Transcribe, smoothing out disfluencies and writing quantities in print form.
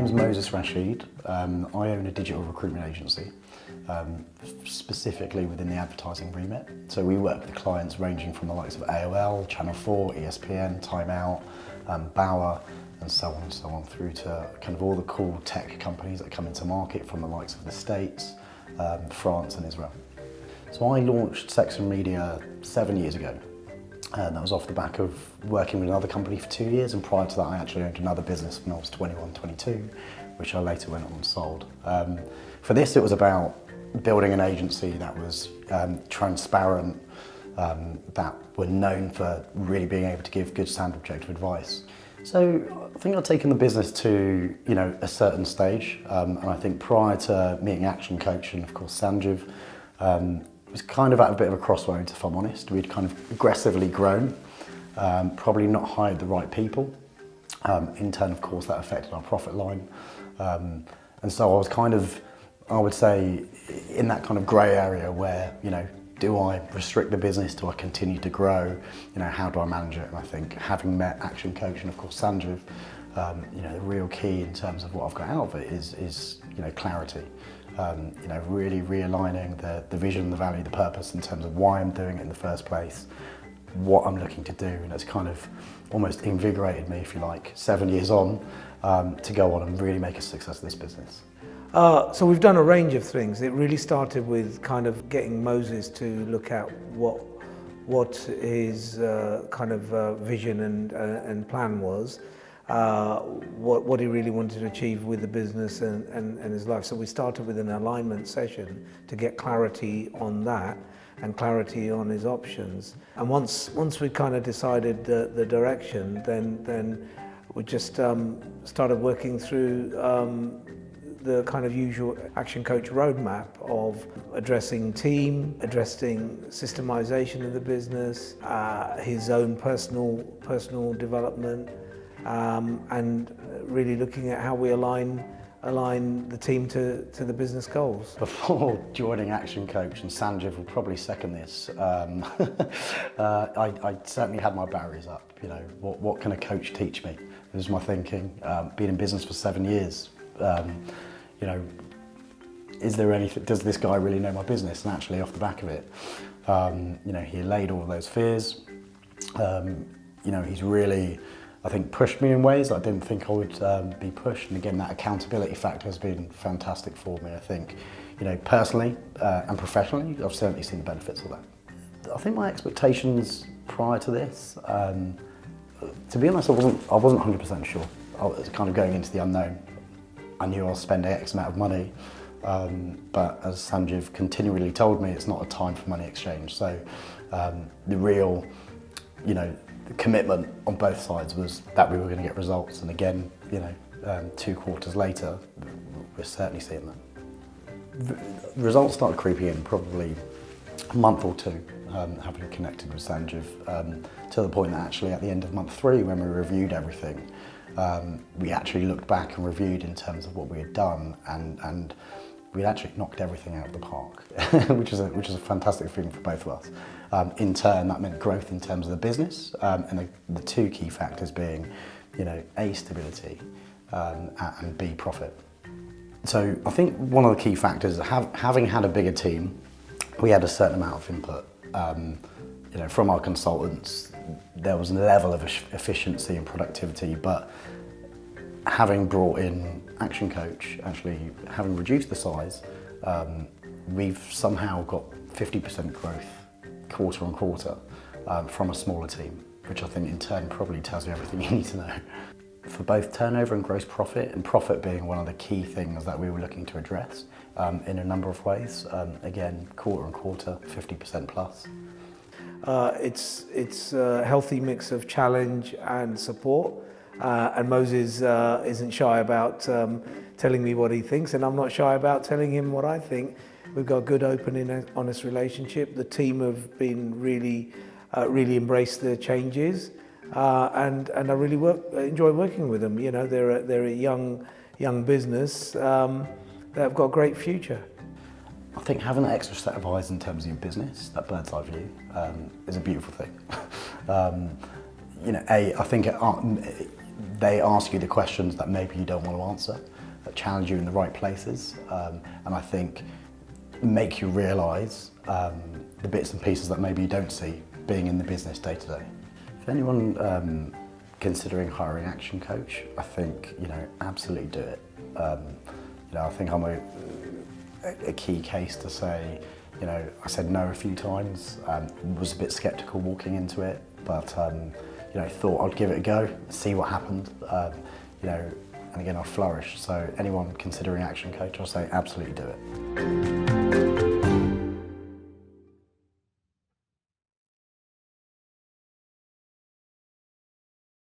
name's Moses Rashid. I own a digital recruitment agency, specifically within the advertising remit. So we work with clients ranging from the likes of AOL, Channel 4, ESPN, Time Out, Bauer, and so on, through to kind of all the cool tech companies that come into market from the likes of the States, France and Israel. So I launched Sexton Media 7 years ago. And that was off the back of working with another company for 2 years, and prior to that I actually owned another business when I was 21, 22, which I later went on and sold. For this it was about building an agency that was transparent, that were known for really being able to give good sound objective advice. So I think I've taken the business to a certain stage, and I think prior to meeting ActionCOACH and of course Sanjiv, it was kind of at a bit of a crossroads, if I'm honest. We'd kind of aggressively grown, probably not hired the right people. In turn, of course, that affected our profit line. And so I was kind of, I would say, in that kind of grey area where, do I restrict the business? Do I continue to grow? How do I manage it? And I think having met ActionCOACH and of course Sanjiv, the real key in terms of what I've got out of it is clarity. Really realigning the vision, the value, the purpose in terms of why I'm doing it in the first place, what I'm looking to do, and it's kind of almost invigorated me, if you like, 7 years on, to go on and really make a success of this business. So we've done a range of things. It really started with kind of getting Moses to look at what his kind of vision and plan was. What he really wanted to achieve with the business and his life. So we started with an alignment session to get clarity on that and clarity on his options. And once we kind of decided the direction, then we just started working through the kind of usual ActionCOACH roadmap of addressing team, addressing systemization of the business, his own personal development, and really looking at how we align the team to the business goals. Before joining ActionCOACH, and Sanjiv will probably second this, I certainly had my barriers up. What can a coach teach me? This was my thinking. Been in business for 7 years. Is there anything? Does this guy really know my business? And actually, off the back of it, he allayed all of those fears. He's really, I think, pushed me in ways I didn't think I would be pushed. And again, that accountability factor has been fantastic for me. I think, personally and professionally, I've certainly seen the benefits of that. I think my expectations prior to this, to be honest, I wasn't 100% sure. I was kind of going into the unknown. I knew I was spending X amount of money, but as Sanjiv continually told me, it's not a time for money exchange. So the real, the commitment on both sides was that we were going to get results, and again, 2 quarters later, we're certainly seeing that. The results started creeping in probably a month or two, having connected with Sanjiv, to the point that actually at the end of month 3, when we reviewed everything, we actually looked back and reviewed in terms of what we had done, and we'd actually knocked everything out of the park, which is a fantastic feeling for both of us. In turn, that meant growth in terms of the business, and the 2 key factors being, A, stability, and B, profit. So I think one of the key factors, having had a bigger team, we had a certain amount of input. From our consultants, there was a level of efficiency and productivity, but having brought in ActionCOACH, actually having reduced the size, we've somehow got 50% growth quarter on quarter from a smaller team, which I think in turn probably tells you everything you need to know. For both turnover and gross profit, and profit being one of the key things that we were looking to address in a number of ways, again, quarter on quarter, 50% plus. It's a healthy mix of challenge and support, and Moses isn't shy about telling me what he thinks, and I'm not shy about telling him what I think. We've got a good, open and honest relationship. The team have been really embraced the changes, and I really enjoy working with them. They're a young business that have got a great future. I think having that extra set of eyes in terms of your business, that bird's eye view, is a beautiful thing. I think they ask you the questions that maybe you don't want to answer, challenge you in the right places, and I think make you realise the bits and pieces that maybe you don't see being in the business day to day. If anyone considering hiring Action Coach, I think, you know, absolutely do it. You know, I think I'm a key case to say, you know, I said no a few times, was a bit sceptical walking into it, but you know, thought I'd give it a go, see what happened, you know, and again I flourished. So anyone considering Action Coach, I'll say absolutely do it.